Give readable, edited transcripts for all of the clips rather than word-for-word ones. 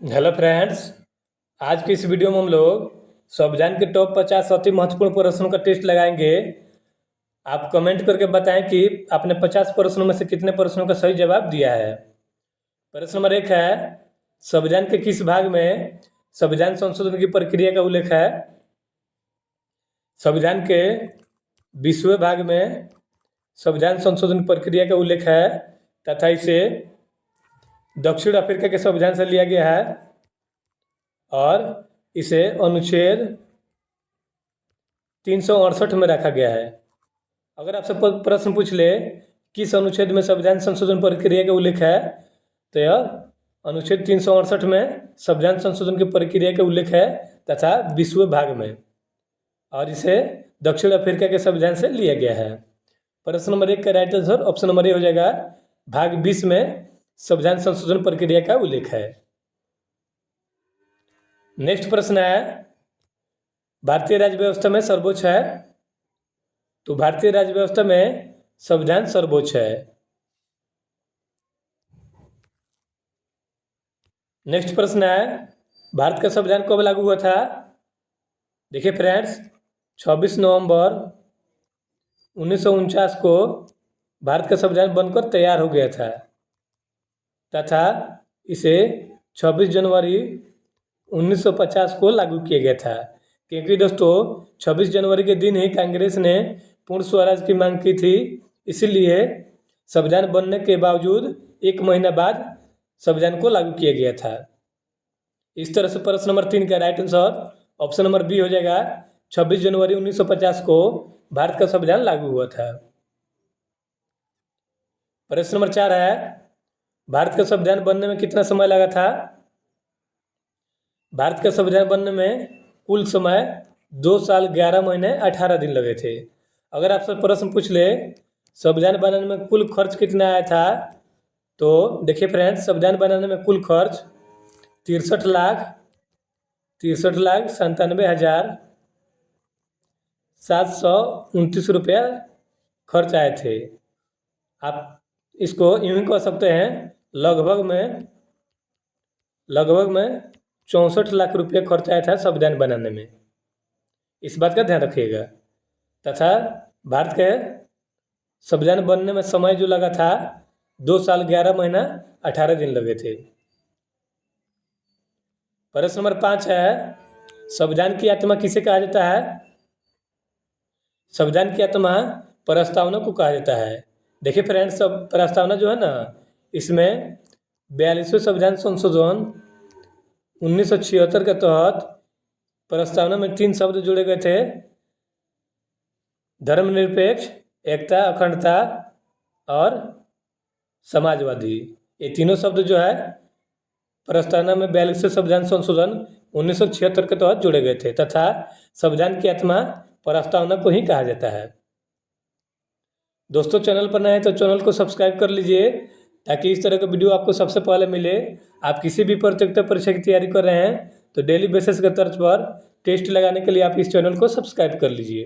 Hello friends. आज की इस वीडियो में हम लोग संविधान के टॉप 50 अति महत्वपूर्ण प्रश्नों का टेस्ट लगाएंगे। आप कमेंट करके बताएं कि आपने 50 प्रश्नों में से कितने प्रश्नों का सही जवाब दिया है। प्रश्न नंबर 1 है, संविधान के किस भाग में संविधान संशोधन की प्रक्रिया का उल्लेख है? संविधान के 20वें भाग में संविधान संशोधन प्रक्रिया का उल्लेख है तथा इसे दक्षिण अफ्रीका के संविधान से लिया गया है और इसे अनुच्छेद 368 में रखा गया है। अगर आपसे प्रश्न पूछ ले किस अनुच्छेद में संविधान संशोधन प्रक्रिया का उल्लेख है, तो यह अनुच्छेद 368 में संविधान संशोधन की प्रक्रिया का उल्लेख है तथा 20वें भाग में, और इसे दक्षिण अफ्रीका के संविधान से लिया गया है। प्रश्न नंबर 1 का right answer option number A हो जाएगा। भाग 20 में संविधान संशोधन प्रक्रिया का उल्लेख है। नेक्स्ट प्रश्न है, भारतीय राज्य व्यवस्था में सर्वोच्च है? तो भारतीय राज्य व्यवस्था में संविधान सर्वोच्च है। नेक्स्ट प्रश्न है, भारत का संविधान कब लागू हुआ था? देखिए फ्रेंड्स, 26 नवंबर 1949 को भारत का संविधान बनकर तैयार हो गया था तथा इसे 26 जनवरी 1950 को लागू किया गया था, क्योंकि दोस्तों 26 जनवरी के दिन ही कांग्रेस ने पूर्ण स्वराज की मांग की थी। इसीलिए संविधान बनने के बावजूद एक महीना बाद संविधान को लागू किया गया था। इस तरह से प्रश्न नंबर 3 का right answer option number B हो जाएगा। 26 जनवरी 1950 को भारत का संविधान लागू हुआ था। प्रश्न नंबर 4 है, भारत का संविधान बनने में कितना समय लगा था? भारत का संविधान बनने में कुल समय 2 साल 11 महीने 18 दिन लगे थे। अगर आपसे प्रश्न पूछ ले संविधान बनाने में कुल खर्च कितना आया था, तो देखिए फ्रेंड्स, संविधान बनाने में कुल खर्च 63,97,729 रुपया खर्च आए थे। आप इसको यूँ ही कह सकते हैं, लगभग में 64 लाख रुपये खर्च आया था संविधान बनाने में। इस बात का ध्यान रखिएगा। तथा भारत के संविधान बनने में समय जो लगा था 2 साल 11 महीना 18 दिन लगे थे। प्रश्न नंबर 5 है, संविधान की आत्मा किसे कहा जाता है? संविधान की आत्मा प्रस्तावना को कहा जाता है। देखिए फ्रेंड्स, सब प्रस्तावना जो है ना, इसमें 42वें संविधान संशोधन 1976 के तहत प्रस्तावना में 3 शब्द जोड़े गए थे: धर्मनिरपेक्ष, एकता, अखंडता और समाजवादी। ये तीनों शब्द जो है प्रस्तावना में 42वें संविधान संशोधन 1976 के तहत जोड़े गए थे तथा संविधान की आत्मा प्रस्तावना को ही कहा जाता है। दोस्तों, चैनल पर नए हैं तो चैनल को सब्सक्राइब कर लीजिए ताकि इस तरह का वीडियो आपको सबसे पहले मिले। आप किसी भी प्रतियोगिता परीक्षा की तैयारी कर रहे हैं तो डेली बेसिस के तर्ज पर टेस्ट लगाने के लिए आप इस चैनल को सब्सक्राइब कर लीजिए।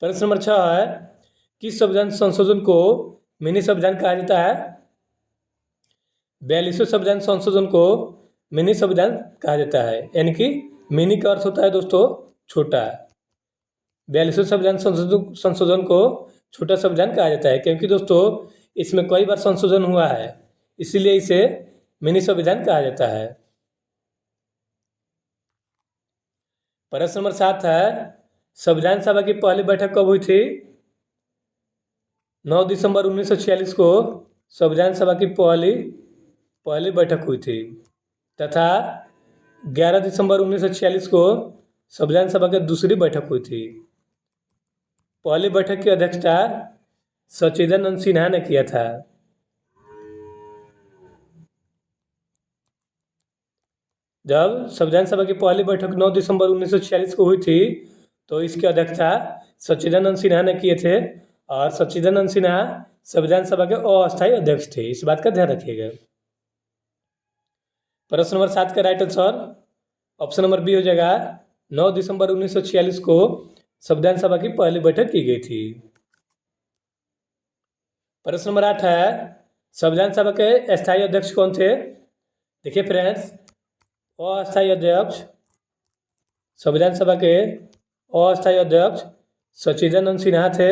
प्रश्न नंबर 6 है, किस संविधान संशोधन को मिनी संविधान कहा जाता है? 42वें संविधान संशोधन को मिनी संविधान कहा जाता है, यानी कि मिनी का अर्थ होता है दोस्तों छोटा। 42वें संविधान संशोधन को छोटा संविधान कहा जाता है, क्योंकि दोस्तों इसमें कई बार संशोधन हुआ है, इसीलिए इसे मिनी संविधान कहा जाता है। प्रश्न नंबर 7 है, संविधान सभा की पहली बैठक कब हुई थी? 9 दिसंबर 1946 को संविधान सभा की पहली बैठक हुई थी तथा 11 दिसंबर 1946 को संविधान सभा की दूसरी बैठक हुई थी। पहली बैठक की अध्यक्षता सच्चिदानंद सिन्हा ने किया था। जब संविधान सभा की पहली बैठक 9 दिसंबर 1946 को हुई थी तो इसकी अध्यक्षता सच्चिदानंद सिन्हा ने किए थे और सच्चिदानंद सिन्हा संविधान सभा के अस्थायी अध्यक्ष थे। इस बात का ध्यान रखिएगा। प्रश्न नंबर 7 का right answer option number B हो जाएगा। 9 दिसंबर 1946 को संविधान सभा की पहली बैठक की गई थी। प्रश्न नंबर 8 है, संविधान सभा के अस्थायी अध्यक्ष कौन थे? देखिए फ्रेंड्स, अस्थायी अध्यक्ष, संविधान सभा के अस्थायी अध्यक्ष सच्चिदानंद सिन्हा थे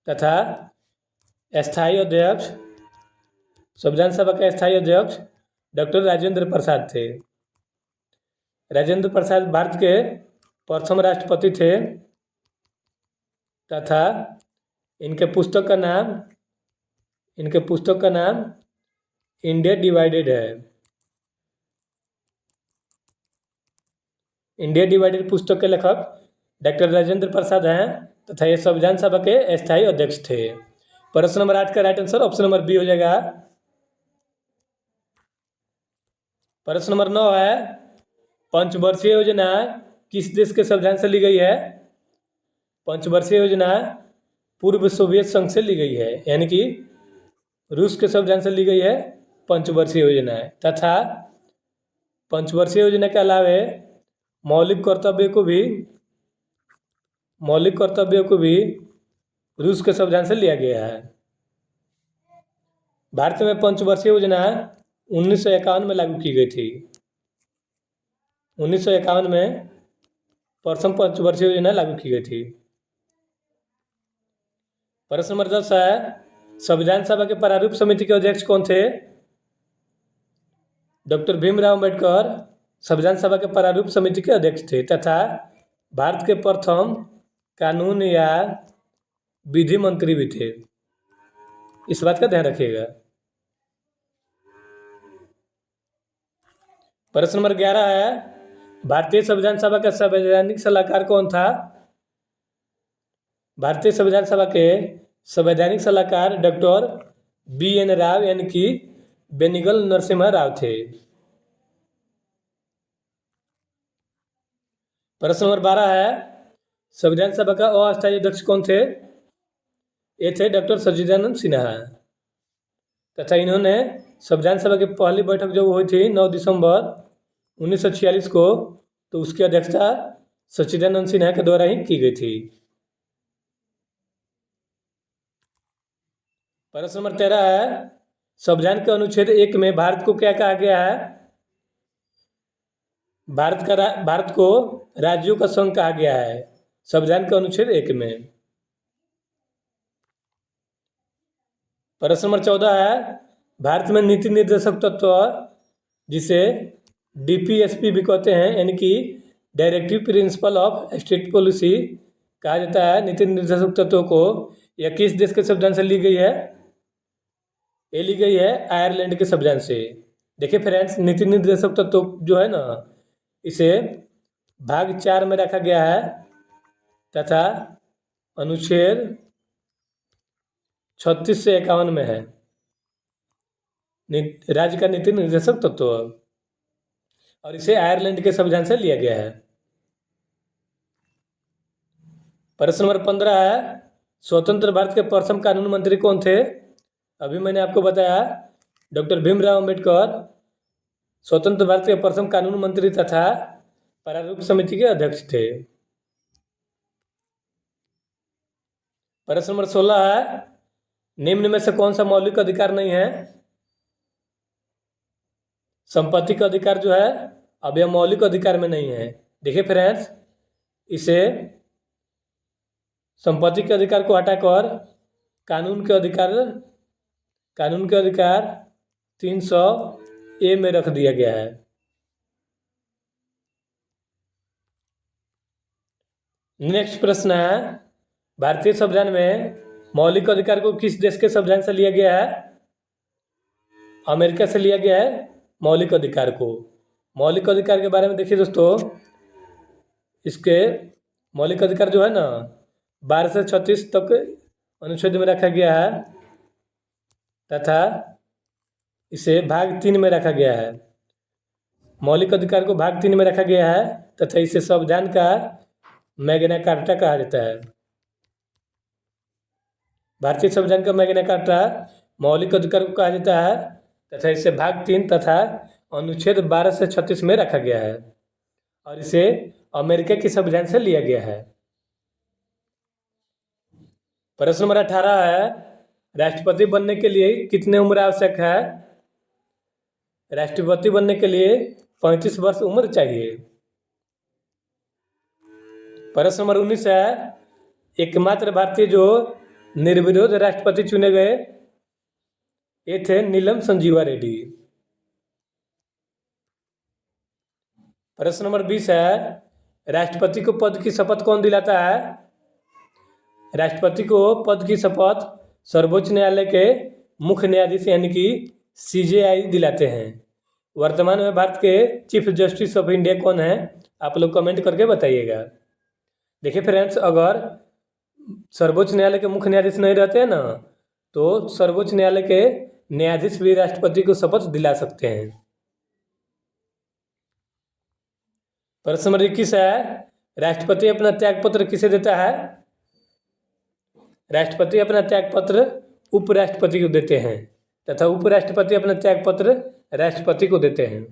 तथा स्थायी अध्यक्ष, संविधान सभा के स्थायी अध्यक्ष डॉक्टर राजेंद्र प्रसाद थे। राजेंद्र प्रसाद भारत के प्रथम राष्ट्रपति थे तथा इनके पुस्तक का नाम इंडिया डिवाइडेड है। इंडिया डिवाइडेड पुस्तक के लेखक डॉक्टर राजेंद्र प्रसाद हैं तथा ये संविधान सभा के स्थायी अध्यक्ष थे। प्रश्न नंबर 8 का right answer option number B हो जाएगा। प्रश्न नंबर 9 है, पंचवर्षीय योजना किस देश के संविधान से ली गई है? पंचवर्षीय योजना पूर्व सोवियत संघ से ली गई है, यानी कि रूस के संविधान से ली गई है पंचवर्षीय योजना तथा पंचवर्षीय योजना के अलावे मौलिक कर्तव्यों को भी रूस के संविधान से लिया गया है। भारत में पंचवर्षीय योजना 1951 में लागू की गई थी। 1951 में प्रथम पंचवर्षीय योजना लागू की गई थी। प्रश्न नंबर 10 है, संविधान सभा के प्रारूप समिति के अध्यक्ष कौन थे? डॉक्टर भीमराव अम्बेडकर संविधान सभा के प्रारूप समिति के अध्यक्ष थे तथा भारत के प्रथम कानून या विधि मंत्री भी थे। इस बात का ध्यान रखिएगा। प्रश्न नंबर 11 है, भारतीय संविधान सभा का संवैधानिक सलाहकार कौन था? भारतीय संविधान सभा के संवैधानिक सलाहकार डॉक्टर BN राव यानी कि बेनिगल नरसिम्हा राव थे। प्रश्न नंबर 12 है, संविधान सभा का अस्थायी अध्यक्ष कौन थे? ये थे डॉक्टर सच्चिदानंद सिन्हा तथा इन्होंने संविधान सभा की पहली बैठक जो हुई थी 9 दिसंबर 1946 को, तो उसकी अध्यक्षता सच्चिदानंद सिन्हा के द्वारा ही की गई थी। प्रश्न नंबर 13 है, संविधान के अनुच्छेद 1 में भारत को क्या कहा गया है? भारत को राज्यों का संघ कहा गया है संविधान के अनुच्छेद 1 में। प्रश्न नंबर 14 है, भारत में नीति निर्देशक तत्व जिसे DPSP भी कहते हैं, यानी कि directive principle of state policy कहा जाता है, नीति निर्देशक तत्वों को यह किस देश के संविधान से ली गई है? ये ली गई है आयरलैंड के संविधान से। देखिए फ्रेंड्स, नीति निर्देशक तत्व जो है ना, इसे भाग 4 में रखा गया है तथा अनुच्छेद 36 से 51 में है राज्य का नीति निर्देशक तत्व, और इसे आयरलैंड के संविधान से लिया गया है। प्रश्न नंबर 15 है, स्वतंत्र भारत के प्रथम कानून मंत्री कौन थे? अभी मैंने आपको बताया डॉक्टर भीमराव अम्बेडकर स्वतंत्र भारत के प्रथम कानून मंत्री तथा प्रारूप समिति के अध्यक्ष थे। प्रश्न नंबर 16 है, निम्न में से कौन सा मौलिक अधिकार नहीं है? संपत्ति का अधिकार जो है अब यह मौलिक अधिकार में नहीं है। देखिए फ्रेंड्स, इसे संपत्ति के अधिकार को हटाकर कानून के अधिकार 300A में रख दिया गया है। नेक्स्ट प्रश्न है, भारतीय संविधान में मौलिक अधिकार को किस देश के संविधान से लिया गया है? अमेरिका से लिया गया है मौलिक अधिकार को। मौलिक अधिकार के बारे में देखिए दोस्तों, इसके मौलिक अधिकार जो है ना 12 से 36 तक अनुच्छेद में रखा गया है तथा इसे भाग 3 में रखा गया है। मौलिक अधिकार को भाग 3 में रखा गया है तथा इसे संविधान का मैग्ना कार्टा कहा जाता है। भारतीय संविधान का मैग्ना कार्टा मौलिक अधिकार को कहा जाता है तथा इसे भाग 3 तथा अनुच्छेद 12 से 36 में रखा गया है और इसे अमेरिका के संविधान से लिया गया है। प्रश्न नंबर 18 है, राष्ट्रपति बनने के लिए कितनी उम्र आवश्यक है? राष्ट्रपति बनने के लिए 35 वर्ष उम्र चाहिए। प्रश्न नंबर 19 है, एकमात्र भारतीय जो निर्विरोध राष्ट्रपति चुने गए ये थे नीलम संजीवा रेड्डी। प्रश्न नंबर 20 है, राष्ट्रपति को पद की शपथ कौन दिलाता है? राष्ट्रपति को पद की शपथ सर्वोच्च न्यायालय के मुख्य न्यायाधीश यानी कि CJI दिलाते हैं। वर्तमान में भारत के चीफ जस्टिस ऑफ इंडिया कौन है? आप लोग कमेंट करके बताइएगा। देखिए फ्रेंड्स, अगर सर्वोच्च न्यायालय के मुख्य न्यायाधीश नहीं रहते हैं ना, तो सर्वोच्च न्यायालय के न्यायाधीश भी राष्ट्रपति को शपथ दिला सकते हैं। प्रश्न नंबर 21 है, राष्ट्रपति अपना त्यागपत्र किसे देता है? राष्ट्रपति अपना त्यागपत्र उपराष्ट्रपति को देते हैं तथा उपराष्ट्रपति अपना त्यागपत्र राष्ट्रपति को देते हैं।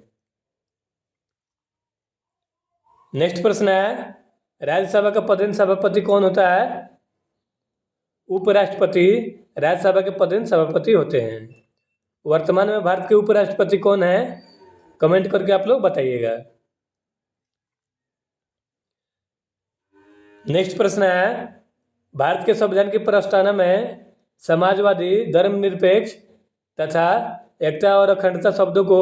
नेक्स्ट प्रश्न है, राज्यसभा का पदेन सभापति कौन होता है? उपराष्ट्रपति राज्यसभा के पदेन सभापति होते हैं। वर्तमान में भारत के उपराष्ट्रपति कौन है? कमेंट करके आप लोग बताइएगा। नेक्स्ट प्रश्न है, भारत के संविधान की प्रस्तावना में समाजवादी, धर्मनिरपेक्ष तथा एकता और अखंडता शब्दों को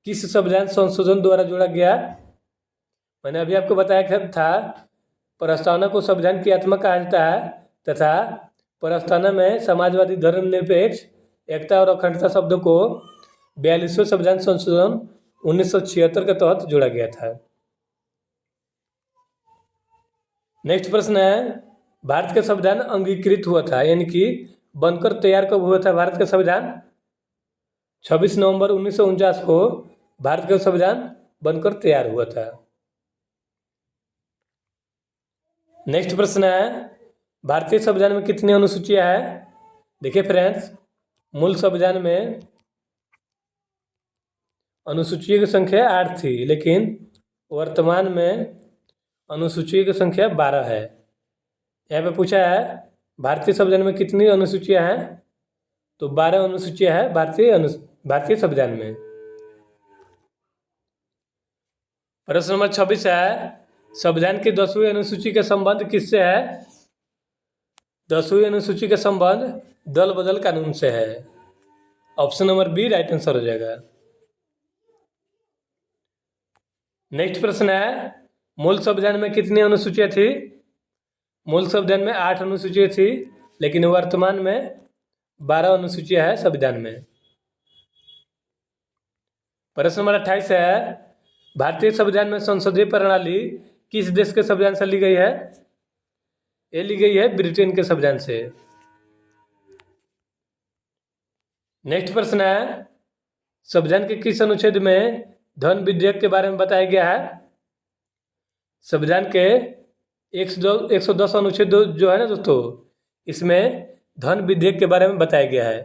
किस संविधान संशोधन द्वारा जोड़ा गया? मैंने अभी आपको बताया था, प्रस्तावना को संविधान की आत्मा कहा जाता है तथा प्रस्तावना में समाजवादी, धर्मनिरपेक्ष, एकता और अखंडता शब्दों को 42वें संविधान संशोधन 1976 के तहत जोड़ा गया था। नेक्स्ट प्रश्न है, भारत का संविधान अंगीकृत हुआ था यानी कि बनकर तैयार कब हुआ था भारत का संविधान? 26 नवंबर 1949 को भारत का संविधान बनकर तैयार हुआ था। नेक्स्ट प्रश्न है, भारतीय संविधान में कितनी अनुसूचियां हैं? देखिए फ्रेंड्स, मूल संविधान में अनुसूचियों की संख्या 8 थी, लेकिन वर्तमान में अनुसूचियों की संख्या 12 है। यहाँ पे पूछा है भारतीय संविधान में कितनी अनुसूचियां हैं, तो 12 अनुसूचियां हैं भारतीय संविधान में। प्रश्न नंबर 26 है, संविधान की 10वीं अनुसूची का संबंध किससे है? 10वीं अनुसूची का संबंध दल बदल कानून से है। Option number B right answer हो जाएगा। नेक्स्ट प्रश्न है, मूल संविधान में कितनी अनुसूचियां थी? मूल संविधान में 8 अनुसूचियां थी, लेकिन वर्तमान में 12 अनुसूचियां हैं संविधान में। प्रश्न नंबर 28 है, भारतीय संविधान में संसदीय प्रणाली किस देश के संविधान से ली गई है? ये ली गई है ब्रिटेन के संविधान से। नेक्स्ट प्रश्न है, संविधान के किस अनुच्छेद में धन विधेयक के बारे में बताया गया है? संविधान के 110 अनुच्छेद जो है ना दोस्तों, इसमें धन विधेयक के बारे में बताया गया है।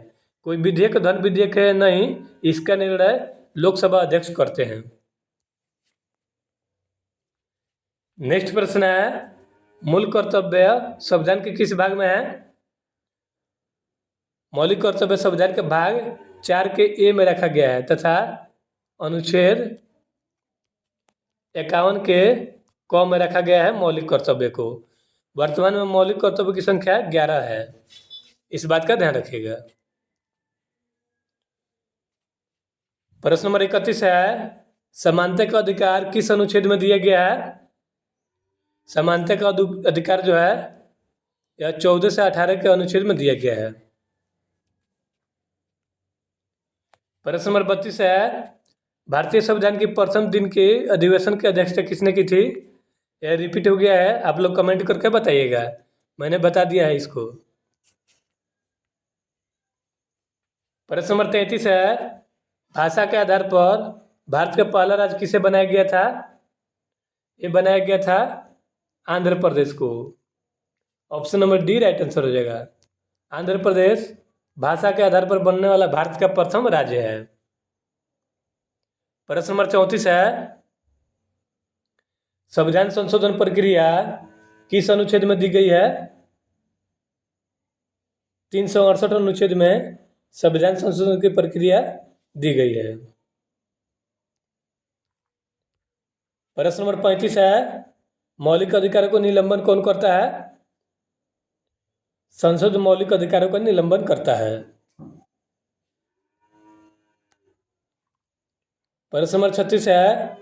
कोई विधेयक धन विधेयक है नहीं, इसका निर्णय लोकसभा अध्यक्ष करते हैं। नेक्स्ट प्रश्न है, मूल कर्तव्य संविधान के किस भाग में है? मौलिक कर्तव्य संविधान के भाग 4 के ए में रखा गया है तथा अनुच्छेद 51 के क में रखा गया है मौलिक कर्तव्य को। वर्तमान में मौलिक कर्तव्य की संख्या 11 है, इस बात का ध्यान रखिएगा। प्रश्न नंबर 31 है, समानता का अधिकार किस अनुच्छेद में दिया गया है? समानता का अधिकार जो है यह 14 से 18 के अनुच्छेद में दिया गया है। प्रश्न नंबर 32 है, भारतीय संविधान की प्रथम दिन के अधिवेशन की अध्यक्षता किसने की थी? यह रिपीट हो गया है, आप लोग कमेंट करके बताइएगा, मैंने बता दिया है इसको। प्रश्न नंबर 33 है, भाषा के आधार पर भारत का पहला राज्य किसे बनाया गया था? ये बनाया गया था आंध्र प्रदेश को। Option number D right answer हो जाएगा। आंध्र प्रदेश भाषा के आधार पर बनने वाला भारत का प्रथम राज्य है। प्रश्न नंबर 34 है, संविधान संशोधन प्रक्रिया किस अनुच्छेद में दी गई है? 368 अनुच्छेद में संविधान संशोधन की प्रक्रिया दी गई है। प्रश्न नंबर 35 है, मौलिक अधिकारों को निलंबन कौन करता है? संसद मौलिक अधिकारों का निलंबन करता है। प्रश्न नंबर 36 है,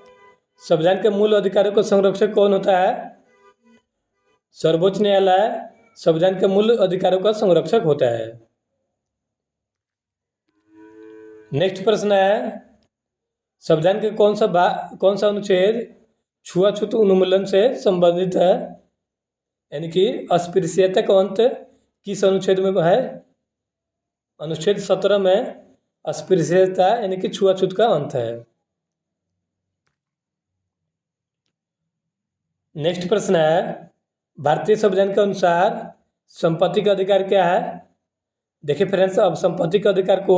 संविधान के मूल अधिकारों का संरक्षक कौन होता है? सर्वोच्च न्यायालय संविधान के मूल अधिकारों का संरक्षक होता है। नेक्स्ट प्रश्न है, संविधान के कौन सा अनुच्छेद छुआछूत उन्मूलन से संबंधित है? यानी कि अस्पृश्यता का अंत किस अनुच्छेद में है? अनुच्छेद 17 में अस्पृश्यता यानी कि छुआछूत का अंत है। नेक्स्ट प्रश्न है, भारतीय संविधान के अनुसार संपत्ति का अधिकार क्या है? देखिए फ्रेंड्स, अब संपत्ति के अधिकार को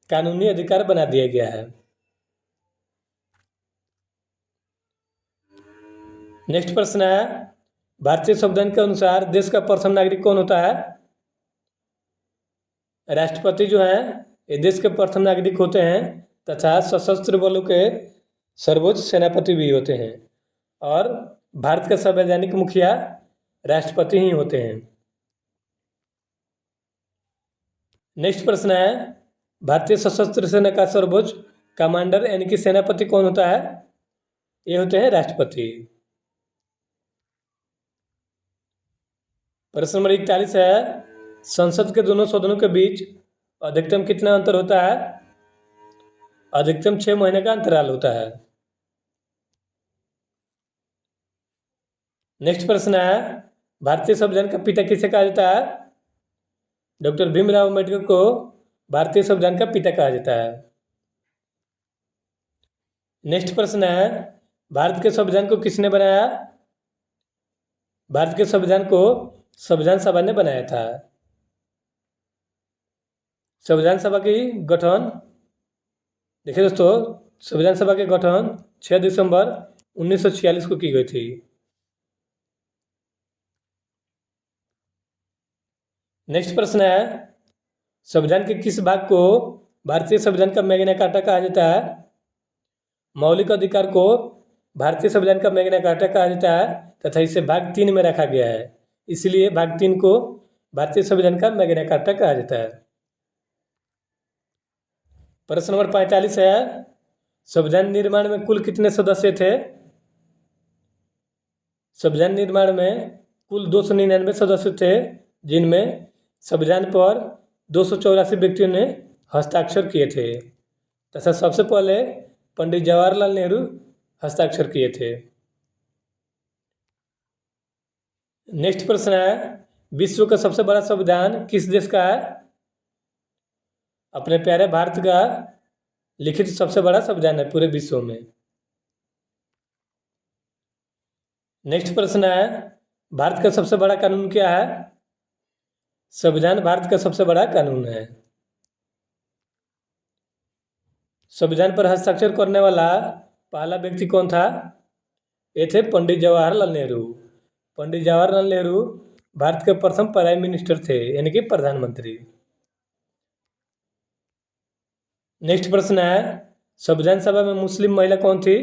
कानूनी अधिकार बना दिया गया है। नेक्स्ट प्रश्न है, भारतीय संविधान के अनुसार देश का प्रथम नागरिक कौन होता है? राष्ट्रपति जो है ये देश के प्रथम नागरिक होते हैं तथा सशस्त्र बलों के सर्वोच्च सेनापति भी होते हैं और भारत का संवैधानिक मुखिया राष्ट्रपति ही होते हैं। नेक्स्ट प्रश्न है, भारतीय सशस्त्र सेना का सर्वोच्च कमांडर यानी कि सेनापति कौन होता है? ये होते हैं राष्ट्रपति। प्रश्न नंबर 41 है, संसद के दोनों सदनों के बीच अधिकतम कितना अंतर होता है? अधिकतम 6 महीने का अंतराल होता है। नेक्स्ट प्रश्न है, भारतीय संविधान का पिता किसे कहा जाता है? डॉक्टर भीमराव अम्बेडकर को भारतीय संविधान का पिता कहा जाता है। नेक्स्ट प्रश्न है, भारत के संविधान को किसने बनाया? भारत के संविधान को संविधान सभा ने बनाया था। संविधान सभा की गठन देखिए दोस्तों, संविधान सभा के गठन 6 दिसंबर 1946 को की गई थी। नेक्स्ट प्रश्न है, संविधान के किस भाग को भारतीय संविधान का मैग्ना कार्टा कहा जाता है? मौलिक अधिकार को भारतीय संविधान का मैग्ना कार्टा कहा जाता है तथा इसे भाग 3 में रखा गया है, इसलिए भाग 3 को भारतीय संविधान का मैग्ना कार्टा कहा जाता है। प्रश्न नंबर 45 है, संविधान निर्माण में कुल कितने सदस्य थे? संविधान निर्माण में कुल 299 सदस्य थे, जिनमें संविधान पर 284 व्यक्तियों ने हस्ताक्षर किए थे तथा सबसे पहले पंडित जवाहरलाल नेहरू हस्ताक्षर किए थे। नेक्स्ट प्रश्न है, विश्व का सबसे बड़ा संविधान किस देश का है? अपने प्यारे भारत का लिखित सबसे बड़ा संविधान है पूरे विश्व में। नेक्स्ट प्रश्न है, भारत का सबसे बड़ा कानून क्या है? संविधान भारत का सबसे बड़ा कानून है। संविधान पर हस्ताक्षर करने वाला पहला व्यक्ति कौन था? ये थे पंडित जवाहरलाल नेहरू। पंडित जवाहरलाल नेहरू भारत के प्रथम प्राइम मिनिस्टर थे, यानी कि प्रधानमंत्री। नेक्स्ट प्रश्न है, संविधान सभा में मुस्लिम महिला कौन थी?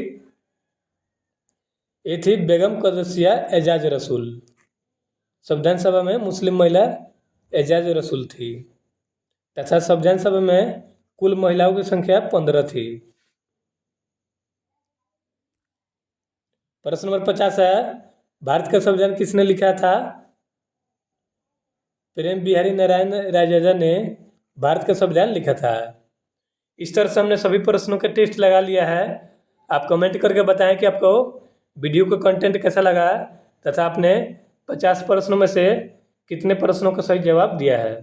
ये थी बेगम कदसिया एजाज रसूल। संविधान सभा में मुस्लिम महिला एजाज रसूल थी तथा संविधान सभा में कुल महिलाओं की संख्या 15 थी। प्रश्न नंबर 50 है, भारत का संविधान किसने लिखा था? प्रेम बिहारी नारायण रायजादा ने भारत का संविधान लिखा था। इस तरह से हमने सभी प्रश्नों के टेस्ट लगा लिया है। आप कमेंट करके बताएं कि आपको वीडियो का कंटेंट कैसा लगा तथा आपने 50 प्रश्नों में से कितने प्रश्नों का सही जवाब दिया है।